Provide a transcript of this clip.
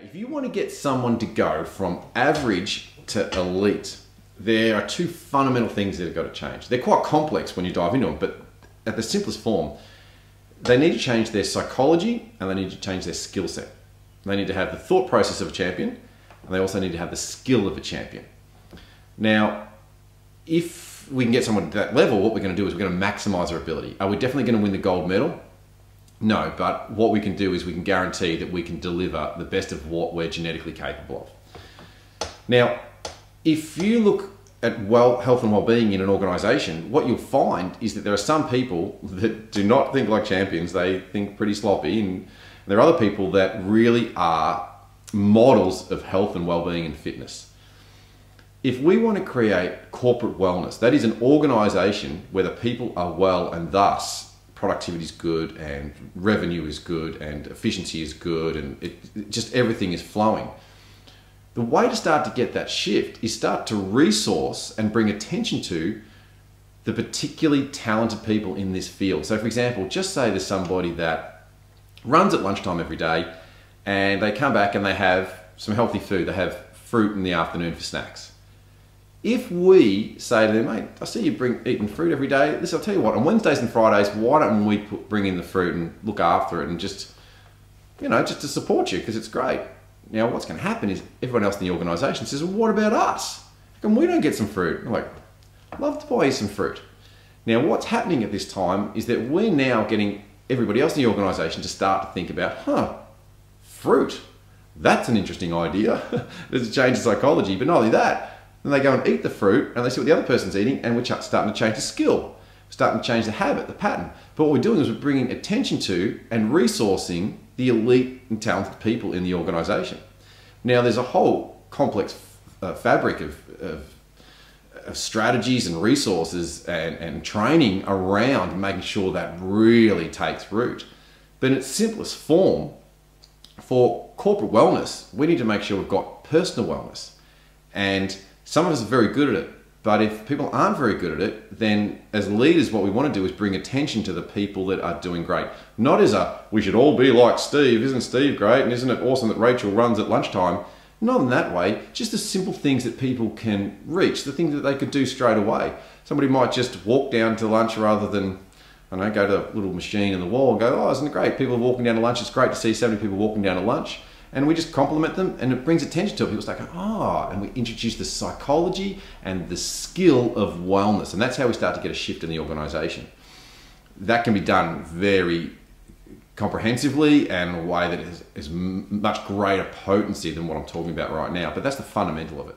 If you want to get someone to go from average to elite, there are two fundamental things that have got to change. They're quite complex when you dive into them, but at the simplest form, they need to change their psychology and they need to change their skill set. They need to have the thought process of a champion, and they also need to have the skill of a champion. Now, if we can get someone to that level, what we're going to do is we're going to maximize their ability. Are we definitely going to win the gold medal? No, but what we can do is we can guarantee that we can deliver the best of what we're genetically capable of. Now, if you look at health and well-being in an organization, what you'll find is that there are some people that do not think like champions. They think pretty sloppy, and there are other people that really are models of health and well-being and fitness. If we want to create corporate wellness, that is an organization where the people are well and thus productivity is good and revenue is good and efficiency is good and just everything is flowing. The way to start to get that shift is start to resource and bring attention to the particularly talented people in this field. So for example, just say there's somebody that runs at lunchtime every day and they come back and they have some healthy food. They have fruit in the afternoon for snacks. If we say to them, mate, I see you eating fruit every day. Listen, I'll tell you what, on Wednesdays and Fridays, why don't we bring in the fruit and look after it and just, just to support you because it's great. Now, what's going to happen is everyone else in the organisation says, well, what about us? How come we don't get some fruit? I'm like, I'd love to buy you some fruit. Now, what's happening at this time is that we're now getting everybody else in the organisation to start to think about, fruit. That's an interesting idea. There's a change in psychology, but not only that, then they go and eat the fruit and they see what the other person's eating, and we're starting to change the skill. We're starting to change the habit, the pattern. But what we're doing is we're bringing attention to and resourcing the elite and talented people in the organisation. Now, there's a whole complex fabric of strategies and resources and training around making sure that really takes root. But in its simplest form, for corporate wellness, we need to make sure we've got personal wellness. And some of us are very good at it, but if people aren't very good at it, then as leaders, what we want to do is bring attention to the people that are doing great. Not as we should all be like Steve, isn't Steve great? And isn't it awesome that Rachel runs at lunchtime? Not in that way, just the simple things that people can reach, the things that they could do straight away. Somebody might just walk down to lunch rather than, go to the little machine in the wall and go, oh, isn't it great? People are walking down to lunch. It's great to see so many people walking down to lunch. And we just compliment them and it brings attention to it. People start going, and we introduce the psychology and the skill of wellness. And that's how we start to get a shift in the organization. That can be done very comprehensively and in a way that is much greater potency than what I'm talking about right now. But that's the fundamental of it.